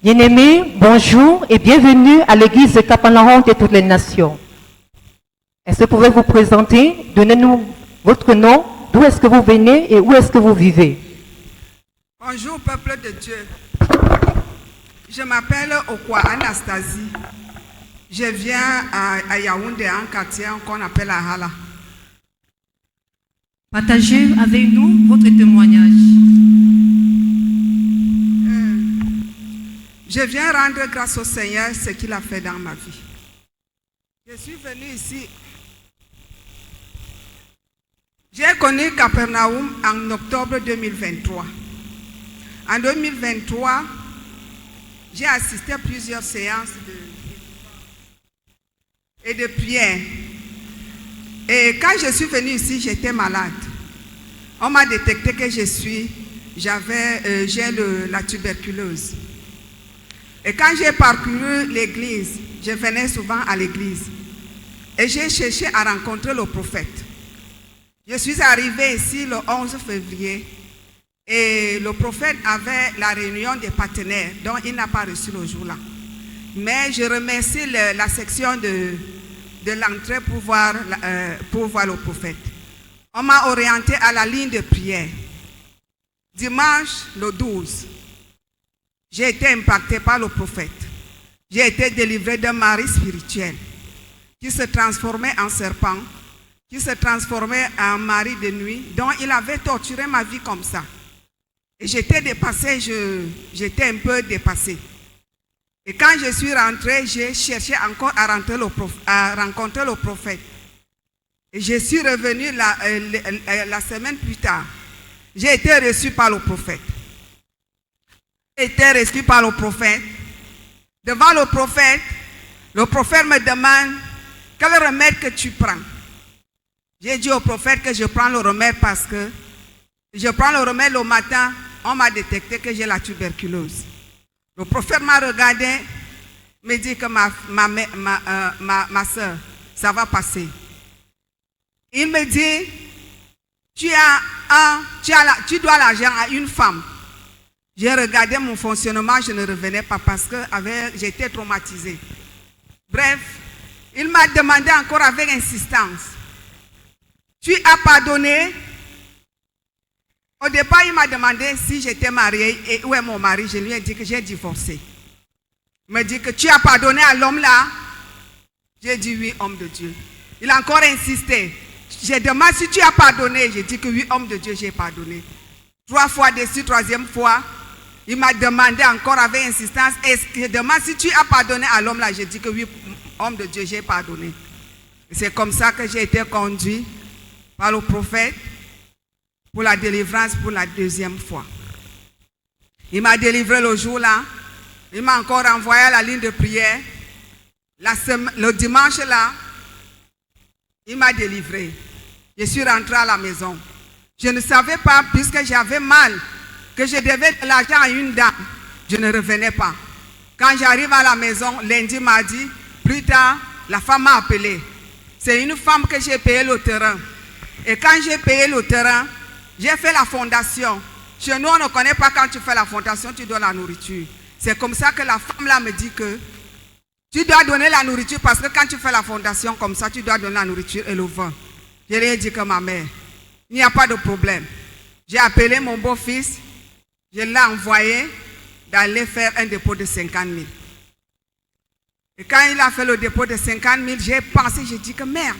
Bien-aimés, bonjour et bienvenue à l'église de Capanaron de toutes les nations. Est-ce que vous pouvez vous présenter? Donnez-nous votre nom, d'où est-ce que vous venez et où est-ce que vous vivez? Bonjour peuple de Dieu. Je m'appelle Okwa Anastasie. Je viens à Yaoundé, un quartier qu'on appelle Ahala. Partagez avec nous votre témoignage. Je viens rendre grâce au Seigneur ce qu'il a fait dans ma vie. Je suis venu ici. J'ai connu Capernaum en octobre 2023. En 2023, j'ai assisté à plusieurs séances de prière. Et quand je suis venue ici, j'étais malade. On m'a détecté que j'ai la tuberculose. Et quand j'ai parcouru l'église, je venais souvent à l'église. Et j'ai cherché à rencontrer le prophète. Je suis arrivée ici le 11 février. Et le prophète avait la réunion des partenaires, dont il n'a pas reçu le jour-là. Mais je remercie la section de l'entrée pour voir le prophète. On m'a orienté à la ligne de prière. Dimanche, le 12, j'ai été impacté par le prophète. J'ai été délivré d'un mari spirituel qui se transformait en serpent, qui se transformait en mari de nuit, dont il avait torturé ma vie comme ça. Et j'étais dépassée, j'étais un peu dépassée. Et quand je suis rentrée, j'ai cherché encore à rencontrer le prophète. Et je suis revenue la semaine plus tard. J'ai été reçue par le prophète. J'ai été reçue par le prophète. Devant le prophète me demande quel remède que tu prends. J'ai dit au prophète que je prends le remède parce que je prends le remède le matin, on m'a détecté que j'ai la tuberculose. Le prophète m'a regardé, me dit que ma soeur, ça va passer. Il me dit, tu dois l'argent à une femme. J'ai regardé mon fonctionnement, je ne revenais pas parce que j'étais traumatisée. Bref, il m'a demandé encore avec insistance, tu as pardonné? Au départ, il m'a demandé si j'étais mariée et où est mon mari. Je lui ai dit que j'ai divorcé. Il m'a dit que tu as pardonné à l'homme là. J'ai dit oui, homme de Dieu. Il a encore insisté. J'ai demandé si tu as pardonné. J'ai dit que oui, homme de Dieu, j'ai pardonné. 3 fois dessus, 3e fois, il m'a demandé encore avec insistance. Et je demande si tu as pardonné à l'homme là. J'ai dit que oui, homme de Dieu, j'ai pardonné. C'est comme ça que j'ai été conduit par le prophète pour la délivrance pour la 2e fois. Il m'a délivré le jour-là. Il m'a encore envoyé à la ligne de prière. Le dimanche là, il m'a délivré. Je suis rentrée à la maison. Je ne savais pas, puisque j'avais mal, que je devais de l'argent à une dame. Je ne revenais pas. Quand j'arrive à la maison, lundi, mardi, plus tard, la femme m'a appelé. C'est une femme que j'ai payé le terrain. Et quand j'ai payé le terrain, j'ai fait la fondation. Chez nous, on ne connaît pas quand tu fais la fondation, tu donnes la nourriture. C'est comme ça que la femme là me dit que tu dois donner la nourriture parce que quand tu fais la fondation comme ça, tu dois donner la nourriture et le vin. Je lui ai dit que ma mère, il n'y a pas de problème. J'ai appelé mon beau-fils, je l'ai envoyé d'aller faire un dépôt de 50 000. Et quand il a fait le dépôt de 50 000, j'ai pensé, j'ai dit que merde.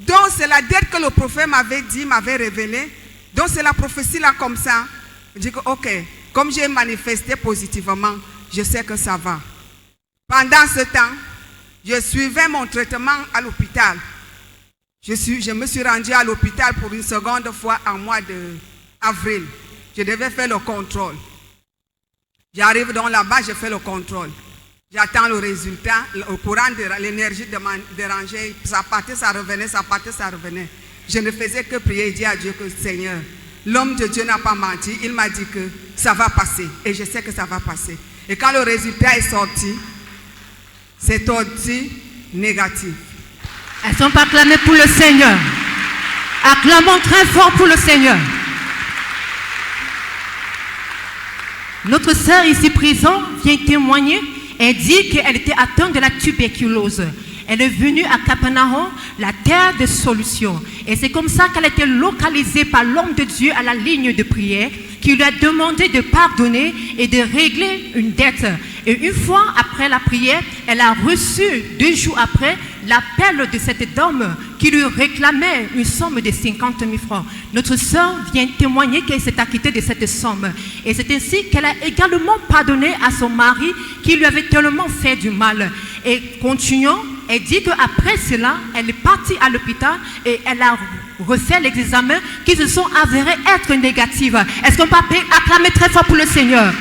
Donc c'est la dette que le prophète m'avait dit, m'avait révélé. Donc c'est la prophétie là comme ça. Je dis que ok, comme j'ai manifesté positivement, je sais que ça va. Pendant ce temps, je suivais mon traitement à l'hôpital. Je me suis rendue à l'hôpital pour une seconde fois en mois d'avril. Je devais faire le contrôle. J'arrive donc là-bas, je fais le contrôle. J'attends le résultat, au courant de l'énergie dérangée, ça partait, ça revenait, ça partait, ça revenait. Je ne faisais que prier et dire à Dieu que Seigneur, l'homme de Dieu n'a pas menti, il m'a dit que ça va passer et je sais que ça va passer. Et quand le résultat est sorti, c'est sorti négatif. Elles sont acclamées pour le Seigneur. Acclamons très fort pour le Seigneur. Notre sœur ici présente vient témoigner. Elle dit qu'elle était atteinte de la tuberculose. Elle est venue à Capernaum, la terre de solution. Et c'est comme ça qu'elle a été localisée par l'homme de Dieu à la ligne de prière, qui lui a demandé de pardonner et de régler une dette. Et une fois après la prière, elle a reçu 2 jours après l'appel de cette dame qui lui réclamait une somme de 50 000 francs. Notre sœur vient témoigner qu'elle s'est acquittée de cette somme. Et c'est ainsi qu'elle a également pardonné à son mari qui lui avait tellement fait du mal. Et continuant, elle dit qu'après cela, elle est partie à l'hôpital et elle a refait les examens qui se sont avérés être négatifs. Est-ce qu'on peut acclamer très fort pour le Seigneur?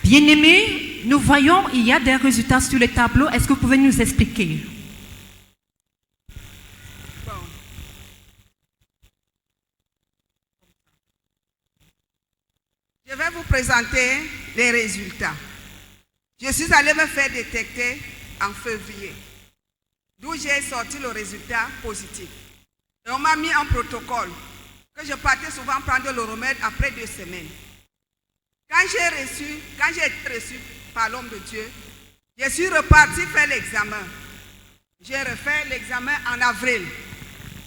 Bien-aimés, nous voyons, il y a des résultats sur le tableau. Est-ce que vous pouvez nous expliquer? Bon. Je vais vous présenter les résultats. Je suis allée me faire détecter en février, d'où j'ai sorti le résultat positif. Et on m'a mis un protocole que je partais souvent prendre le remède après 2 semaines. Quand j'ai été reçu par l'homme de Dieu, je suis reparti faire l'examen. J'ai refait l'examen en avril,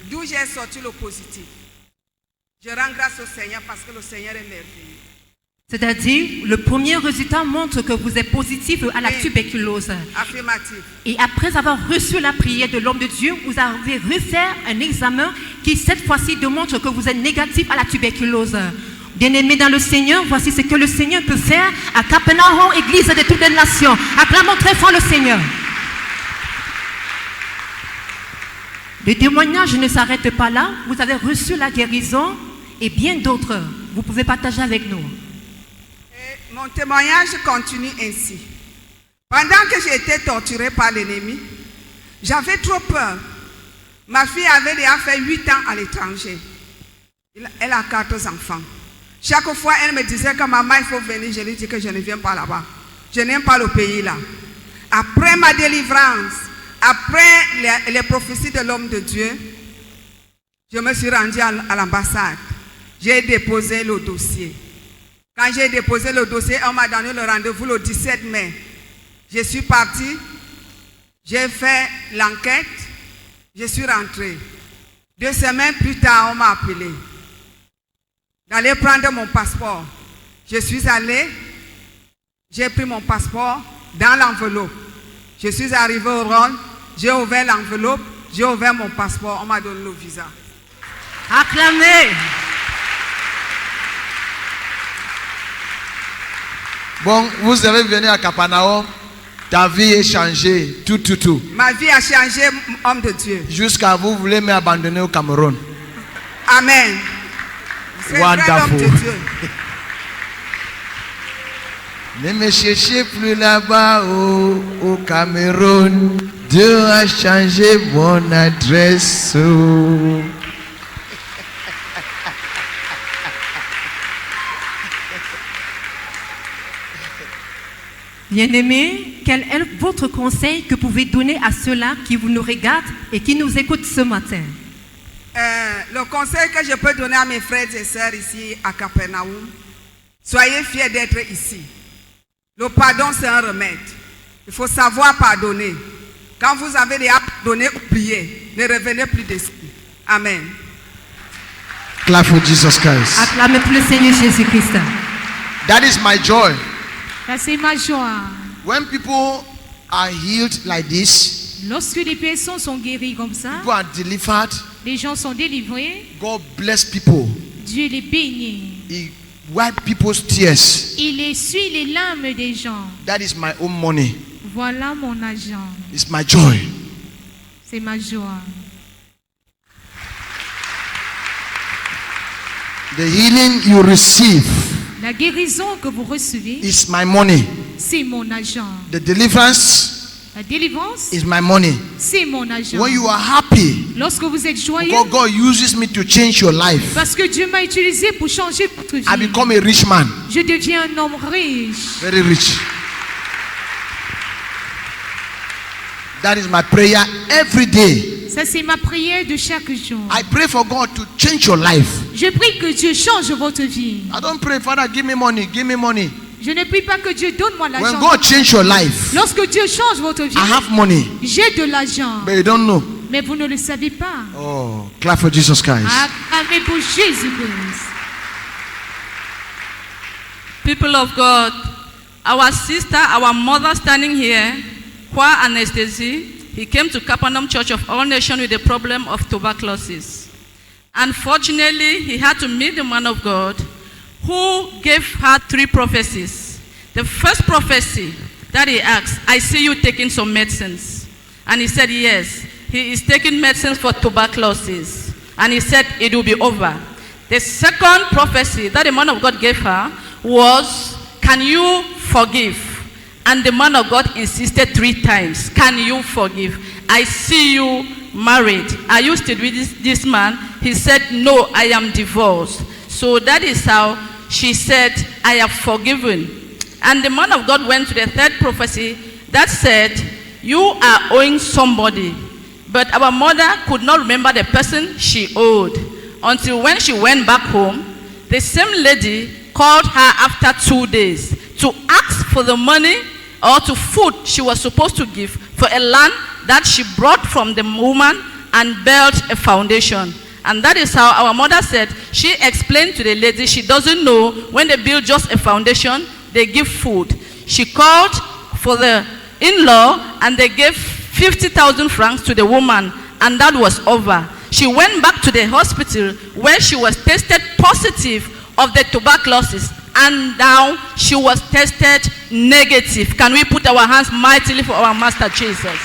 d'où j'ai sorti le positif. Je rends grâce au Seigneur parce que le Seigneur est merveilleux. C'est-à-dire, le premier résultat montre que vous êtes positif à la tuberculose. Affirmatif. Et après avoir reçu la prière de l'homme de Dieu, vous avez refait un examen qui, cette fois-ci, démontre que vous êtes négatif à la tuberculose. Bien-aimés dans le Seigneur, voici ce que le Seigneur peut faire à Capernaum, église de toutes les nations. Acclamons très fort le Seigneur. Le témoignage ne s'arrête pas là. Vous avez reçu la guérison et bien d'autres. Vous pouvez partager avec nous. Mon témoignage continue ainsi. Pendant que j'ai été torturée par l'ennemi, j'avais trop peur. Ma fille avait déjà fait 8 ans à l'étranger. Elle a 4 enfants. Chaque fois, elle me disait que maman, il faut venir. Je lui dis que je ne viens pas là-bas. Je n'aime pas le pays là. Après ma délivrance, après les prophéties de l'homme de Dieu, je me suis rendue à l'ambassade. J'ai déposé le dossier. Quand j'ai déposé le dossier, on m'a donné le rendez-vous le 17 mai. Je suis partie, j'ai fait l'enquête, je suis rentrée. 2 semaines plus tard, on m'a appelé d'aller prendre mon passeport. Je suis allée, j'ai pris mon passeport dans l'enveloppe. Je suis arrivée au rôle, j'ai ouvert l'enveloppe, j'ai ouvert mon passeport, on m'a donné le visa. Acclamez. Bon, vous avez venu à Capernaum, ta vie est changée, tout. Ma vie a changé, homme de Dieu. Jusqu'à vous voulez m'abandonner au Cameroun. Amen. C'est vrai, l'homme de Dieu. Ne me cherchez plus là-bas au Cameroun. Dieu a changé mon adresse. Bien-aimés, quel est votre conseil que vous pouvez donner à ceux-là qui vous nous regardent et qui nous écoutent ce matin? Le conseil que je peux donner à mes frères et sœurs ici à Capernaum, soyez fiers d'être ici. Le pardon, c'est un remède. Il faut savoir pardonner. Quand vous avez déjà pardonné, oubliez. Ne revenez plus dessus. Amen. Clap for Jesus Christ. Acclamez pour le Seigneur Jésus-Christ. That is my joy. Ça, c'est ma joie. When people are healed like this, Lorsque les personnes sont guéries comme ça, people are delivered, les gens sont délivrés, God bless people. Dieu les bénit. He wipe people's tears. Il essuie les larmes des gens. That is my own money. Voilà mon argent. It's my joy. C'est ma joie. The healing you receive La guérison que vous recevez, is my money. c'est mon argent. The deliverance La délivrance, is my money. c'est mon argent. When you are happy, Lorsque vous êtes joyeux, God uses me to change your life. parce que Dieu m'a utilisé pour changer votre I vie, become a rich man. je deviens un homme riche. Very rich. That is my prayer every day. Ça, c'est ma prière de chaque jour. I pray for God to change your life. Je prie que Dieu change votre vie. I don't pray, Father, give me money, give me money. Je ne prie pas que Dieu donne-moi When l'argent. God change your life, Lorsque Dieu change votre vie, I have money, j'ai de l'argent. but you don't know. Mais vous ne le savez pas. Oh, clap for Jesus Christ. Acclamez pour Jésus-Christ. People of God, our sister, our mother standing here, Kwa Anastasia, he came to Capernaum Church of All Nations with the problem of tuberculosis. Unfortunately, he had to meet the man of God who gave her 3 prophecies. The first prophecy that he asked, I see you taking some medicines. And he said, yes, he is taking medicines for tuberculosis. And he said, it will be over. The second prophecy that the man of God gave her was, can you forgive? And the man of God insisted 3 times, can you forgive? I see you married. Are you still with this man? He said, no, I am divorced. So that is how she said, I have forgiven. And the man of God went to the third prophecy that said, you are owing somebody. But our mother could not remember the person she owed until when she went back home, the same lady called her after 2 days to ask for the money or to food she was supposed to give for a land that she brought from the woman and built a foundation. And that is how our mother said, she explained to the lady she doesn't know when they build just a foundation, they give food. She called for the in-law and they gave 50,000 francs to the woman, and that was over. She went back to the hospital where she was tested positive of the tuberculosis, and now she was tested negative. Can we put our hands mightily for our Master Jesus?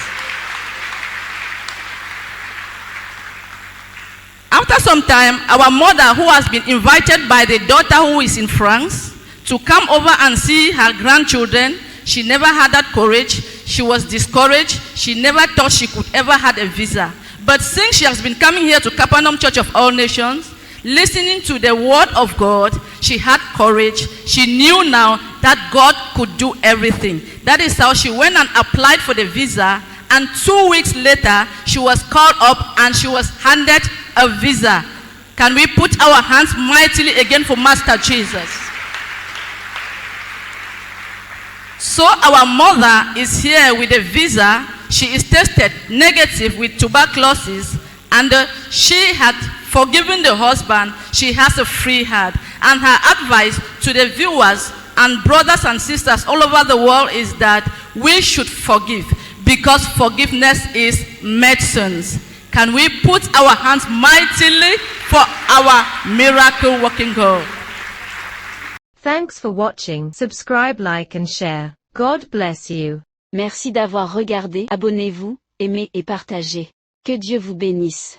After some time, our mother, who has been invited by the daughter who is in France to come over and see her grandchildren, she never had that courage. She was discouraged. She never thought she could ever have a visa. But since she has been coming here to Capernaum Church of All Nations, listening to the word of God, she had courage. She knew now that God could do everything. That is how she went and applied for the visa, and 2 weeks later, she was called up and she was handed a visa. Can we put our hands mightily again for Master Jesus? So our mother is here with a visa. She is tested negative with tuberculosis, and she had forgiven the husband. She has a free heart. And her advice to the viewers and brothers and sisters all over the world is that we should forgive, because forgiveness is medicines. Can we put our hands mightily for our miracle working God? Thanks for watching. Subscribe, like and share. God bless you. Merci d'avoir regardé. Abonnez-vous, aimez et partagez. Que Dieu vous bénisse.